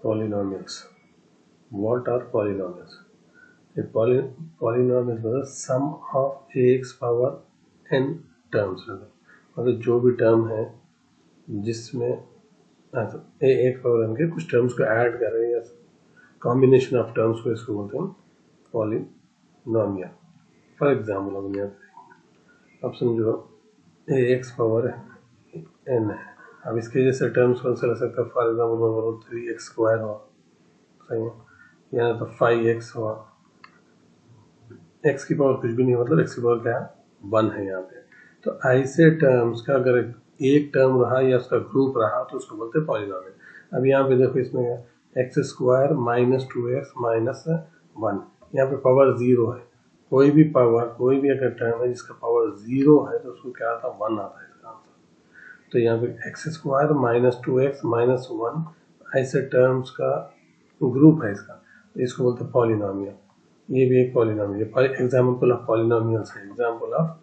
Polynomials. What are polynomials? A polynomial is the sum of ax power n terms. मतलब जो भी term है जिसमें ax power n के कुछ टर्म्स को ऐड कर रहे हैं या कॉम्बिनेशन ऑफ टर्म्स को इसको बोलते हैं पॉलिनोमियल. फॉर एग्जाम्पल अब समझो ax पावर n है. अब इसके जैसे टर्म्स कौन से लग सकता है? फॉर एग्जाम्पल मैं बोलूँ 3x स्क्वायर हो, सही है, या तो 5x हो. x की पावर कुछ भी नहीं, मतलब x की पावर क्या है? 1 है यहाँ पे. तो ऐसे टर्म्स का अगर एक टर्म रहा या उसका ग्रुप रहा तो उसको बोलते हैं पॉलिनोमियल. अब यहाँ पे देखो इसमें x square minus 2x minus 1, यहाँ पे पावर 0 है. कोई भी पावर, कोई भी अगर टर्म है जिसका पावर 0 है तो उसको क्या आता है? 1 आता है इसका आंसर. तो यहाँ पे x square minus 2x minus 1 ऐसे टर्म्स का ग्रुप है इसका, तो इसको बोलते हैं पॉलिनोमियल. ये भी एक पॉलिनोमियल है. एग्जाम्पल ऑफ पॉलिनोमियल्स है. एग्जाम्पल ऑफ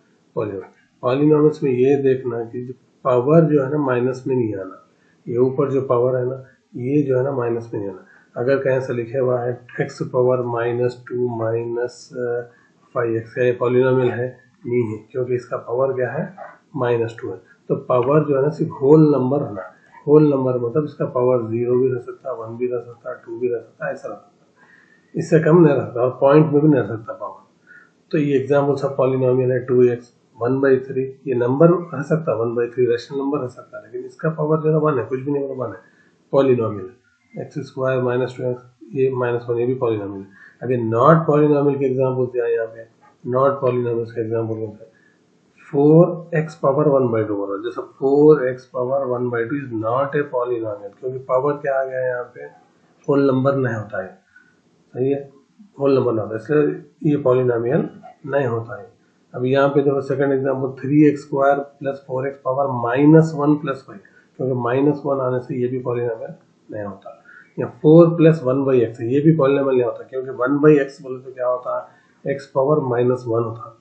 पॉलिनोमियल्स में ये देखना कि पावर जो है ना माइनस में नहीं आना. ये ऊपर जो पावर है ना ये जो है ना माइनस में नहीं आना. अगर कहीं से लिखे हुआ है x power minus 2 minus 5x, ये पॉलिनोमियल है? नहीं है, क्योंकि इसका पावर क्या है? माइनस 2 है. तो पावर जो है ना सिर्फ होल नंबर होना. होल नंबर मतलब इसका पावर 0 भी रह सकता है, 1 भी रह सकता है, 2 भी रह सकता है, ऐसा रह सकता है. इससे कम नहीं रह सकता और पॉइंट में भी नहीं रह सकता पावर. तो ये एग्जाम्पल ऑफ पॉलिनोमियल है. 2x 1/3 ये नंबर रह सकता है, 1/3 रेशनल नंबर रह सकता है, लेकिन इसका पावर जो है 1 है, कुछ भी नहीं, मतलब 1 है. पॉलिनोमियल है. एक्स स्क्वायर माइनस 2x ये माइनस 1 ये भी पॉलिनोमियल है. अभी नॉट पॉलिनोमियल के एग्जाम्पल दिया है यहाँ पे. नॉट पॉलिनोमियल के एग्जाम्पल होता है 4x पावर 1/2. जैसे 4x power 1/2 is not a polynomial, क्योंकि पावर क्या आ गया यहाँ पे? होल नंबर नहीं होता है, सही है, होल नंबर ना होता है, इसलिए ये पॉलिनोमियल नहीं होता है. अब यहाँ पे देखो second example 3x square plus 4x power minus 1 plus 5, क्योंकि माइनस 1 आने से ये भी पॉलिनोमियल नहीं होता. या 4 प्लस 1/x ये भी पॉलिनोमियल नहीं होता, क्योंकि 1/x बोले तो क्या होता है? x पावर माइनस 1 होता.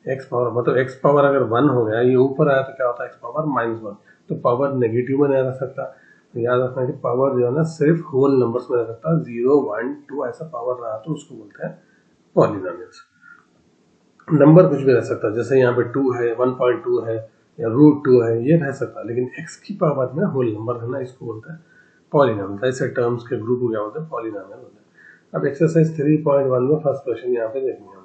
x पावर मतलब x पावर अगर 1 हो गया, ये ऊपर आया तो क्या होता है? x power minus 1. तो पावर नेगेटिव में नहीं रह सकता. तो याद रखना कि पावर जो है ना सिर्फ होल नंबर्स में रह सकता है. 0 1 2 ऐसा पावर रहा तो उसको बोलते हैं पॉलिनोमियल्स. नंबर कुछ भी रह सकता है, जैसे यहाँ पे 2 है, 1.2 है या √2 है, ये रह सकता है, लेकिन x की पावर में होल नंबर है ना, इसको बोलते हैं पॉलिनोमियल. ऐसे टर्म्स के ग्रुप को क्या बोलते हैं? पॉलिनोमियल होते हैं. अब एक्सरसाइज 3.1 में फर्स्ट क्वेश्चन यहाँ पे देखेंगे हम.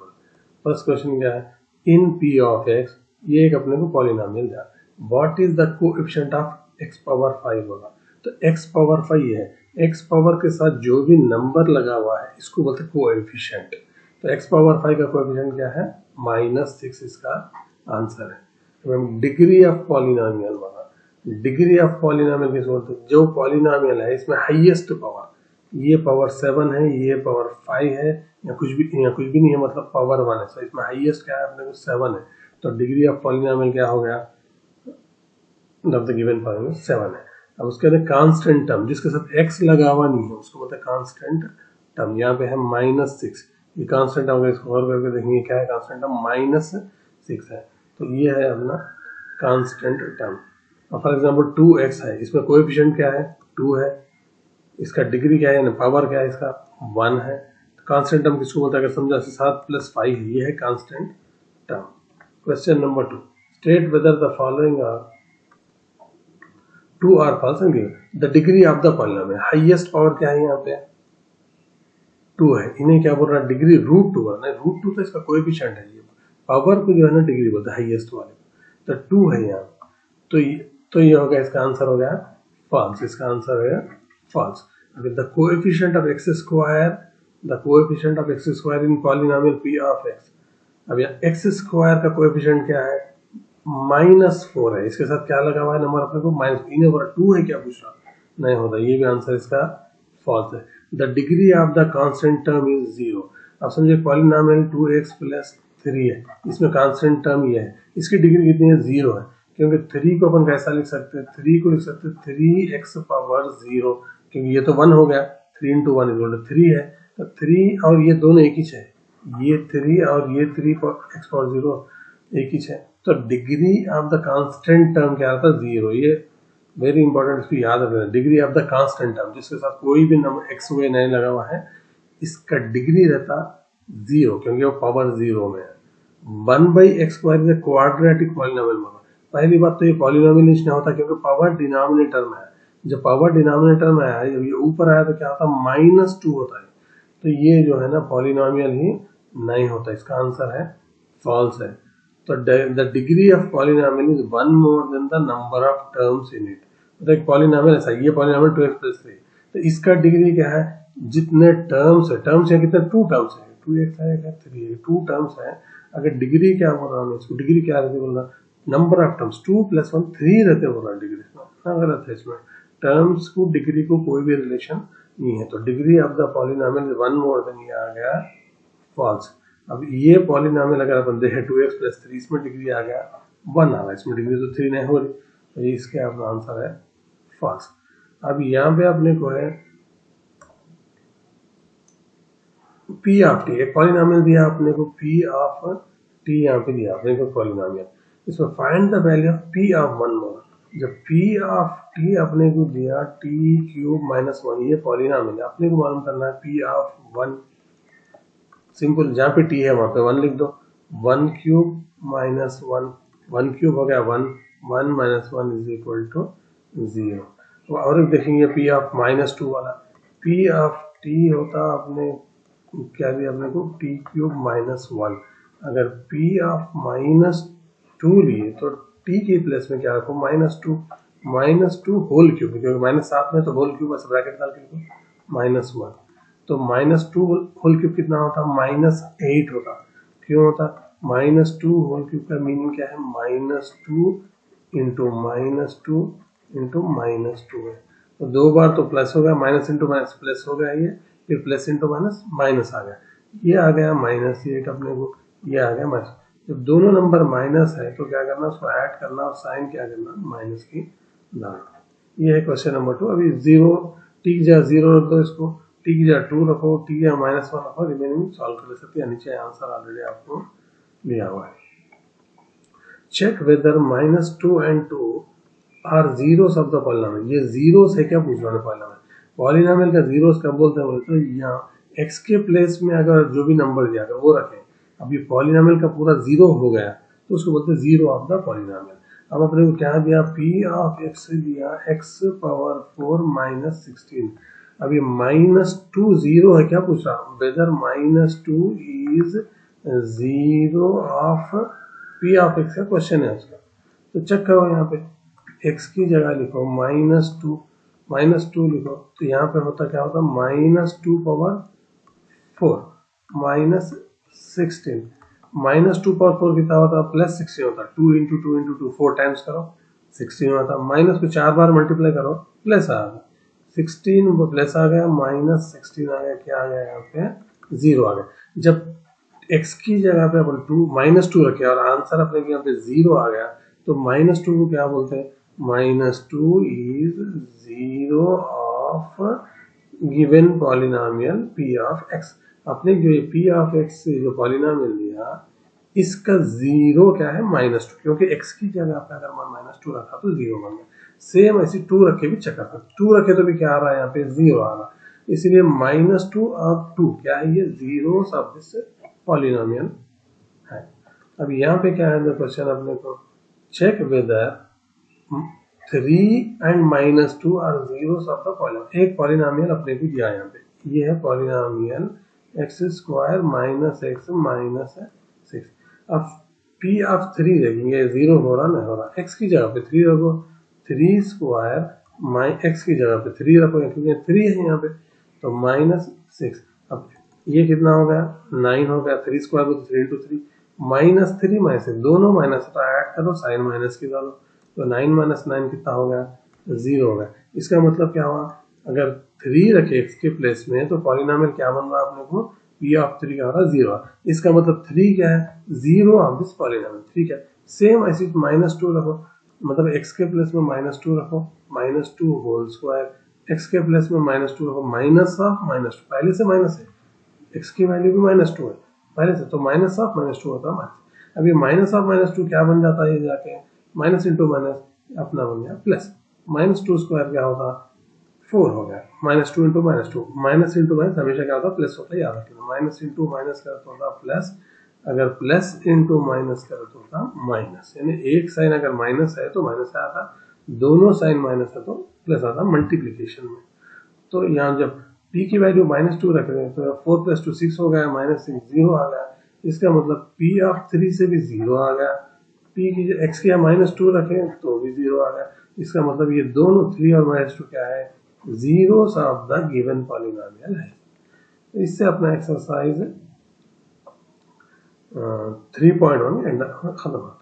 फर्स्ट क्वेश्चन क्या है? इन p ऑफ x ये एक अपने को पॉलिनोमियल दिया. What is the coefficient of x power 5 होगा. तो x पावर 5 है, x पावर के साथ जो भी नंबर लगा हुआ है इसको बोलते हैं कोएफिशिएंट. तो x पावर 5 का कोएफिशिएंट क्या है? -6 इसका आंसर है. तो डिग्री ऑफ पॉलिनोमियल वाला, डिग्री ऑफ पॉलिनोमियल किसको बोलते हैं? जो पॉलिनोमियल है इसमें हाईएस्ट पावर, ये पावर 7 है, ये पावर 5 है, या कुछ भी नहीं है, मतलब पावर 1 है. तो इसमें हाईएस्ट क्या है? अपने को 7 है. तो डिग्री ऑफ पॉलिनोमियल क्या हो गया? ऑफ द गिवन पॉलिनोमियल 7 है. अब उसके अंदर कांस्टेंट टर्म जिसके साथ x लगा हुआ नहीं है उसको बोलते हैं कांस्टेंट टर्म. यहाँ पे है -6. ये कांस्टेंट टर्म, इसको और करके देखेंगे क्या है कांस्टेंट टर्म? -6 है. तो ये है अपना constant term. For example 2x है, इसमें कोएफिशिएंट क्या है? 2 है. इसका डिग्री क्या है? पावर क्या है इसका? 1 है. कांस्टेंट टर्म किसको बोलते हैं? अगर समझा 7 + 5 है, ये है constant term. Question number 2, state whether the following are true और false and give the degree of the polynomial. Highest power क्या है यहाँ पे? 2 है. इन्हें क्या बोल रहा है? डिग्री √2 है ना. √2 तो इसका कोएफिशिएंट है. ये पावर को जो है ना डिग्री बोलते हैं हाईएस्ट वाले. तो 2 है यहाँ. तो ये हो गया, इसका आंसर हो गया फॉल्स. इसका आंसर हो गया false. The coefficient of x square, the coefficient of x square in polynomial p of x. अब यहाँ x स्क्वायर का कोएफिशिएंट क्या है? -4 है. इसके साथ क्या लगा हुआ है नंबर अपने को? -3 है. 2 है क्या पूछ रहा? नहीं होता. ये भी आंसर इसका फॉल्स है. The degree of the constant term is 0. अब समझे पॉलिनोमियल 2x + 3 है, इसमें कांस्टेंट टर्म ये है, इसकी डिग्री कितनी है? 0 है. क्योंकि 3 को अपन कैसा लिख सकते हैं? 3 को लिख सकते हैं 3x पावर 0, क्योंकि ये तो 1 हो गया. 3 × 1 = 3 है. तो 3 और ये दोनों एक ही है. ये 3 और ये 3x पावर 0 एक ही है. तो degree of the constant term क्या आता है? 0. ये वेरी इंपॉर्टेंट, इसको याद रखना, degree of the constant term जिसके साथ कोई भी नंबर एक्स वाई नहीं लगा हुआ है, इसका डिग्री रहता 0 क्योंकि वो पावर 0 में है। 1/x square is quadratic polynomial model. पहली बात तो ये पॉलिनोमियल नहीं होता क्योंकि पावर डिनोमिनेटर में है, जब पावर डिनोमिनेटर में आया, जब ये ऊपर आया तो क्या होता है -2 होता है, तो ये जो है ना पॉलिनोमियल ही नहीं होता, इसका आंसर है फॉल्स है। तो the degree of polynomial is 1 more than the number of terms in it. तो एक पॉलिनोमियल ऐसा, ये पॉलिनोमियल 2x+3, तो इसका डिग्री क्या है, जितने टर्म्स है, टर्म्स है कितने, 2 टर्म्स है, 2x है 3 है, 2 टर्म्स है। अगर डिग्री क्या बोल रहा हूँ इसको, डिग्री क्या रहती बोल रहा, नंबर ऑफ टर्म्स 2 + 1 3 रहते बोल रहा डिग्री, इतना गलत है इसमें, टर्म्स को डिग्री को कोई भी रिलेशन नहीं है। तो degree of the polynomial is 1 more than, ये आ गया फॉल्स। अब ये पॉलिनोमियल अगर अपन देखें 2x+3, इसमें डिग्री आ गया 1 आ रहा है, इसमें डिग्री तो 3 नहीं हो रही, तो ये इसके अपना आंसर है फॉल्स। अब यहाँ पे अपने को है p ऑफ t, एक पॉलिनोमियल दिया अपने को p ऑफ t, यहाँ पे दिया अपने को पॉलिनोमियल, इसमें find the value of p of 1 मोर। जब p ऑफ t अपने को दिया t³ - 1, ये पॉलिनोमियल है, अपने को मालूम करना है p ऑफ 1, सिंपल, जहाँ पे t है वहाँ पे 1 लिख दो, 1³ - 1, 1³ हो गया 1, 1 - 1 = 0। तो और देखेंगे p ऑफ -2 वाला, p ऑफ t होता अपने क्या दिया अपने को, t³ - 1। अगर p ऑफ -2 लिए तो t के प्लेस में क्या रखो, -2 होल क्यूब, क्योंकि -7 में तो होल क्यूब, बस ब्रैकेट डाल के लिखो -1, तो -2 होल क्यूब कितना होता, -8 होता। क्यों होता, -2 होल क्यूब का मीनिंग क्या है, -2 इंटू -2 है, तो 2 बार तो प्लस हो गया, माइनस इंटू माइनस प्लस हो गया, ये फिर प्लस इंटू माइनस माइनस आ गया, ये आ गया -8 अपने को, ये आ गया माइनस। जब दोनों नंबर माइनस है तो क्या करना, उसको ऐड करना और साइन क्या करना, माइनस की डालना। ये है क्वेश्चन नंबर 2। अभी 0 t की जगह 0 रख दो, इसको t की जगह 2 रखो, t की जगह -1 रखो, रिमेनिंग सॉल्व कर सकते हैं। नीचे आंसर ऑलरेडी आपको दिया हुआ है। Check whether -2 and 2 are zeros of the polynomial. ये जीरोस है क्या पूछ रहा है पॉलिनोमियल, पॉलिनोमियल का जीरोस कब बोलते हैं, बोलते हैं यहाँ x के प्लेस में अगर जो भी नंबर दिया अगर वो रखें, अब ये पॉलिनोमियल का पूरा 0 हो गया तो उसको बोलते हैं जीरो ऑफ द पॉलिनोमियल। अब अपने को क्या दिया, p ऑफ x दिया x⁴ - 16। अब ये -2 0 है क्या पूछ रहा, whether -2 is 0 of p of x का क्वेश्चन है उसका। तो चेक करो यहाँ पे x की जगह लिखो -2 लिखो, तो यहाँ पे होता क्या होता, -2⁴ -16, -2⁴ कितना होता, +16 होता, 2 × 2 × 2 4 टाइम्स करो 16 होता, माइनस को 4 बार मल्टीप्लाई करो प्लस आ गया 16, प्लस आ गया -16 आ गया, क्या आ गया यहाँ पे 0 आ गया। जब x की जगह पे अपन -2 रखे और आंसर अपने यहाँ पे 0 आ गया, तो -2 को क्या बोलते हैं, -2 is 0 of given polynomial p of x। अपने जो ये p ऑफ x से जो पॉलिनोमियल दिया, इसका 0 क्या है, -2, क्योंकि x की जगह पे अगर मैं -2 रखा तो 0 बन गया। सेम ऐसे 2 रखे भी चेक कर सकते, 2 रखे तो भी क्या आ रहा है यहाँ पे 0 आ रहा, इसलिए -2 और 2 क्या है, ये जीरोस ऑफ दिस पॉलिनोमियल है। अब यहाँ पे क्या है क्वेश्चन अपने को, check whether 3 and -2 are zeros of the polynomial. एक पॉलिनोमियल अपने को दिया यहाँ पे, ये है पॉलिनोमियल x² - x - 6। अब p ऑफ 3 देखेंगे, 0 हो रहा ना, हो रहा, x की जगह पे 3 रखो, 3² x की जगह पे 3 रखो क्योंकि 3 है यहाँ पे, तो -6। अब ये कितना हो गया, 9 हो गया, 3² को 3 × 3 -3 -6 दोनों माइनस, तो ऐड करो साइन माइनस की डालो, तो 9 - 9 कितना हो गया, 0 हो गया। इसका मतलब क्या हुआ, अगर 3 रखे x के प्लेस में तो पॉलिनोमियल क्या बन रहा है अपने को, p ऑफ 3 क्या हो रहा है, 0। इसका मतलब 3 क्या है, 0 ऑफ दिस पॉलिनोमियल, ठीक है। सेम ऐसे -2 रखो, मतलब x के प्लेस में -2 रखो, -2 होल स्क्वायर, x के प्लेस में -2 रखो, माइनस ऑफ -2, पहले से माइनस है, x की वैल्यू भी -2 है पहले से, तो माइनस ऑफ -2 होता है माइनस। अब ये माइनस ऑफ -2 क्या बन जाता है, ये जाके माइनस इंटू माइनस अपना बन गया प्लस, -2 स्क्वायर क्या होगा 4 हो गया, -2 इंटू -2, माइनस इंटू माइनस हमेशा क्या होता है प्लस होता है, याद रखना, माइनस इंटू माइनस का अर्थ होता प्लस, अगर प्लस इंटू माइनस का अर्थ होता माइनस, यानी एक साइन अगर माइनस है तो माइनस आता, दोनों साइन माइनस है तो प्लस आता मल्टीप्लीकेशन में। तो यहाँ जब p की वैल्यू -2 रख रहे हैं तो 4 + 2 6 हो गया, -6 0 आ गया, इसका मतलब p(3) से भी 0 आ गया, p की x की -2 रखें तो भी 0 आ गया, इसका मतलब ये दोनों 3 और -2 क्या है, zeros of the given polynomial है। तो इससे अपना एक्सरसाइज 3.1 खत्म होता है।